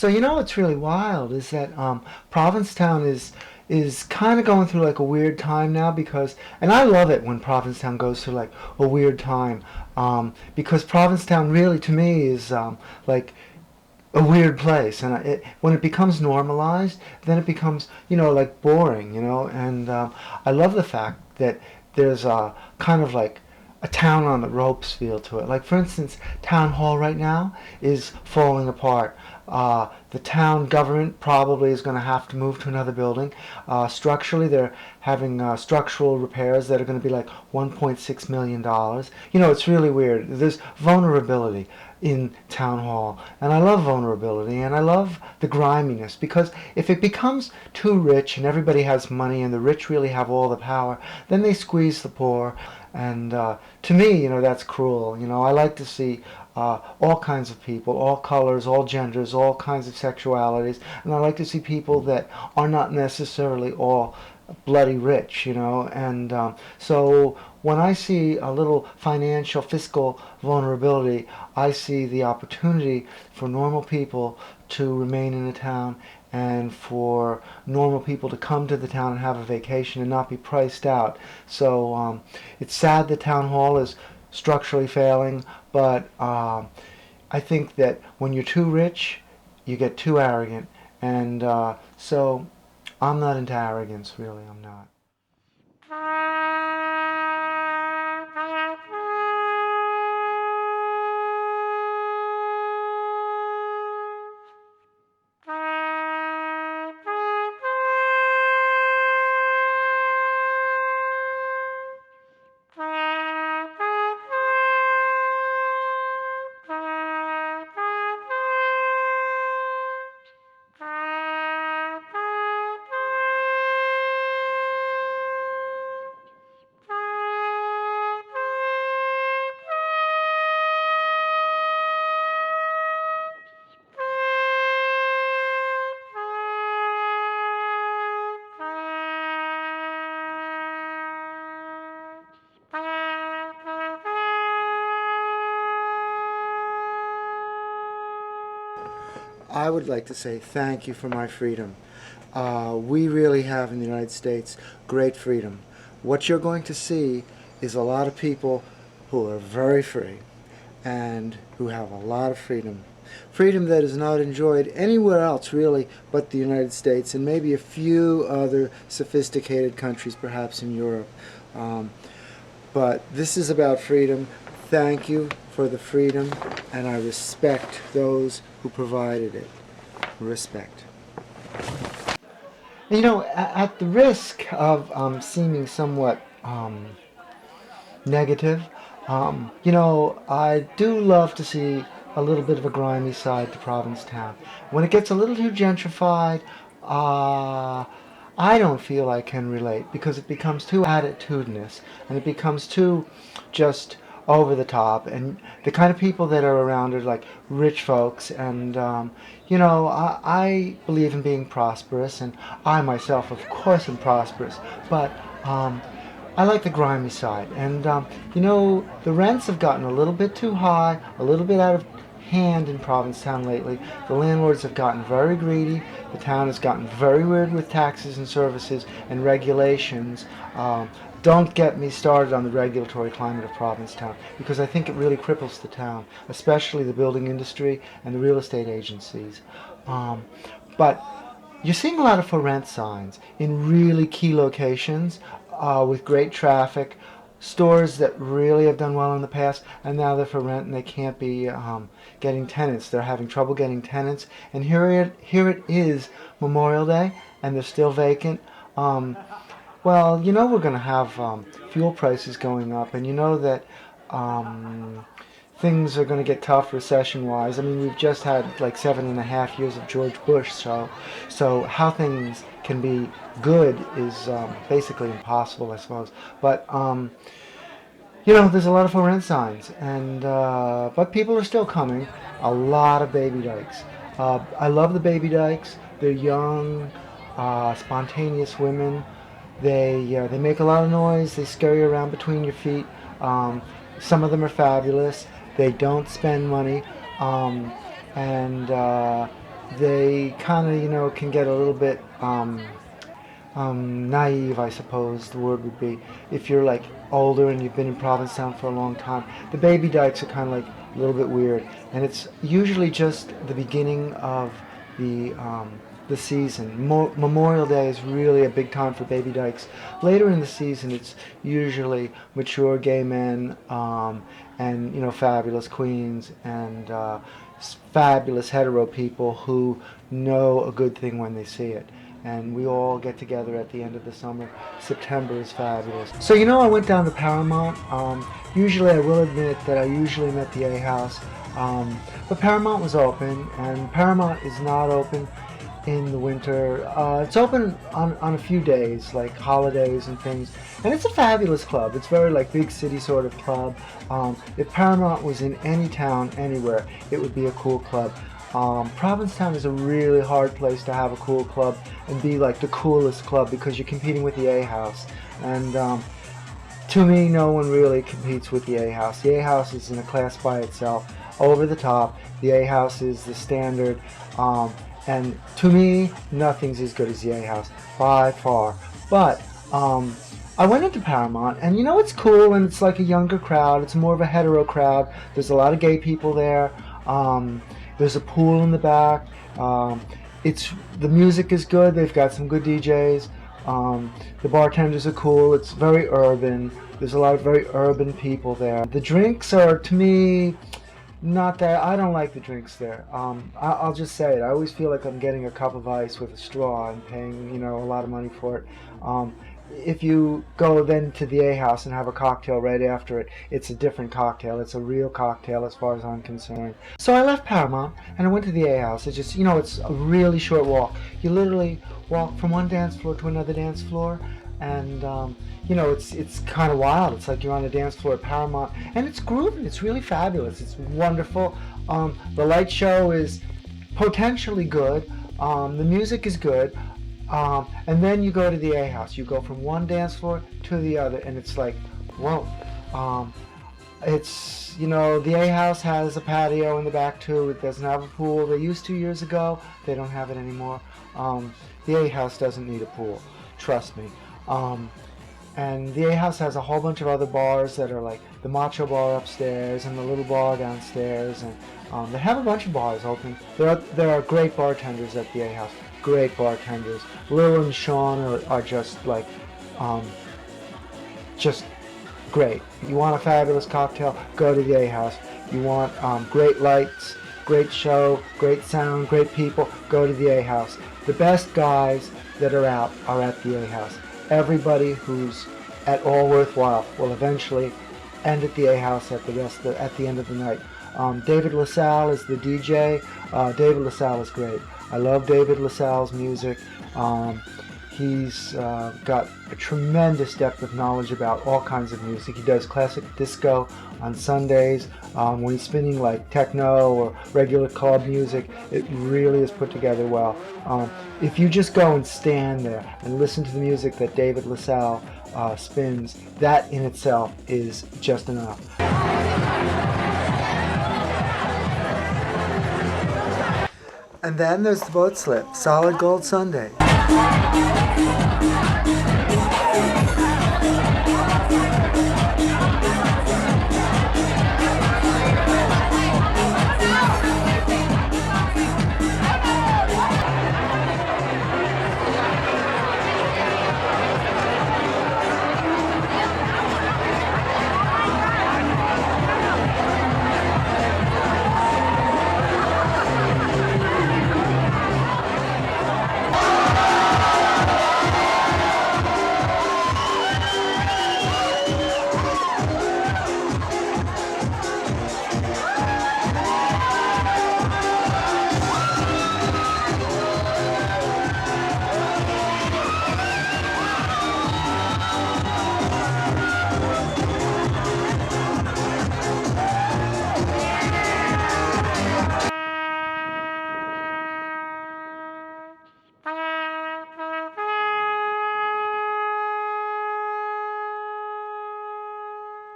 So you know what's really wild is that Provincetown is kind of going through like a weird time now because, and I love it when Provincetown goes through like a weird time, because Provincetown really to me is like a weird place, and when it becomes normalized, then it becomes like boring, and I love the fact that there's a kind of like a town on the ropes feel to it. Like for instance, town hall right now is falling apart. The town government probably is going to have to move to another building. Structurally, they're having structural repairs that are going to be like $1.6 million. It's really weird. There's vulnerability in town hall, and I love vulnerability, and I love the griminess, because if it becomes too rich and everybody has money and the rich really have all the power, then they squeeze the poor, and to me, that's cruel. I like to see all kinds of people, all colors, all genders, all kinds of sexualities, and I like to see people that are not necessarily all bloody rich, and so when I see a little financial, fiscal vulnerability, I see the opportunity for normal people to remain in the town and for normal people to come to the town and have a vacation and not be priced out. So it's sad that town hall is structurally failing, but I think that when you're too rich, you get too arrogant, and so I'm not into arrogance, really, I'm not. I would like to say thank you for my freedom. We really have in the United States great freedom. What you're going to see is a lot of people who are very free and who have a lot of freedom. Freedom that is not enjoyed anywhere else really but the United States and maybe a few other sophisticated countries perhaps in Europe. Um, but this is about freedom. Thank you for the freedom, and I respect those who provided it. Respect. At the risk of seeming somewhat negative, I do love to see a little bit of a grimy side to Provincetown. When it gets a little too gentrified, uh, I don't feel I can relate because it becomes too attitudinous and it becomes too just over the top, and the kind of people that are around are like rich folks, and I believe in being prosperous, and I myself of course am prosperous, but I like the grimy side, and the rents have gotten a little bit too high, a little bit out of hand in Provincetown lately. The landlords have gotten very greedy. The town has gotten very weird with taxes and services and regulations. Don't get me started on the regulatory climate of Provincetown, because I think it really cripples the town, especially the building industry and the real estate agencies. But you're seeing a lot of for rent signs in really key locations with great traffic, stores that really have done well in the past, and now they're for rent and they can't be getting tenants. They're having trouble getting tenants, and here it is Memorial Day, and they're still vacant. Well, we're going to have fuel prices going up, and you know that things are going to get tough recession-wise. I mean, we've just had like 7.5 years of George Bush, so how things can be good is basically impossible, I suppose. But there's a lot of for rent signs, and but people are still coming. A lot of baby dykes. I love the baby dykes. They're young, spontaneous women. They make a lot of noise. They scare you around between your feet. Some of them are fabulous. They don't spend money, and they kind of, can get a little bit naive, I suppose the word would be. If you're like older and you've been in Provincetown for a long time, the baby dikes are kind of like a little bit weird, and it's usually just the beginning of the season. Memorial Day is really a big time for baby dikes. Later in the season, it's usually mature gay men, and fabulous queens, and fabulous hetero people who know a good thing when they see it. And we all get together at the end of the summer. September is fabulous. So I went down to Paramount. Usually I will admit that I usually met the A House, but Paramount was open, and Paramount is not open in the winter. It's open on a few days, like holidays and things, and it's a fabulous club. It's very like big city sort of club. If Paramount was in any town, anywhere, it would be a cool club. Provincetown is a really hard place to have a cool club and be like the coolest club, because you're competing with the A House, and to me, no one really competes with the A House. The A House is in a class by itself, over the top. The A House is the standard, and to me, nothing's as good as the A House by far. But I went into Paramount, and it's cool, and it's like a younger crowd. It's more of a hetero crowd. There's a lot of gay people there. There's a pool in the back. The music is good. They've got some good DJs. The bartenders are cool. It's very urban. There's a lot of very urban people there. The drinks are, to me, not that. I don't like the drinks there. I'll just say it. I always feel like I'm getting a cup of ice with a straw and paying, a lot of money for it. If you go then to the A House and have a cocktail right after it, it's a different cocktail. It's a real cocktail as far as I'm concerned. So I left Paramount and I went to the A House. It's just, it's a really short walk. You literally walk from one dance floor to another dance floor, and it's kind of wild. It's like you're on a dance floor at Paramount, and it's groovy. It's really fabulous. It's wonderful. The light show is potentially good. The music is good. And then you go to the A House. You go from one dance floor to the other, and it's like, whoa. It's, the A House has a patio in the back too. It doesn't have a pool. They used to years ago. They don't have it anymore. The A House doesn't need a pool. Trust me. And the A House has a whole bunch of other bars that are like the Macho Bar upstairs and the Little Bar downstairs, and they have a bunch of bars open. There are great bartenders at the A House. Great bartenders. Lil and Sean are just like, just great. You want a fabulous cocktail? Go to the A House. You want great lights, great show, great sound, great people? Go to the A House. The best guys that are out are at the A House. Everybody who's at all worthwhile will eventually end at the A House at the end of the night. David LaSalle is the DJ. David LaSalle is great. I love David LaSalle's music. He's got a tremendous depth of knowledge about all kinds of music. He does classic disco on Sundays. When he's spinning like techno or regular club music, it really is put together well. If you just go and stand there and listen to the music that David LaSalle spins, that in itself is just enough. And then there's the boat slip, solid gold Sunday.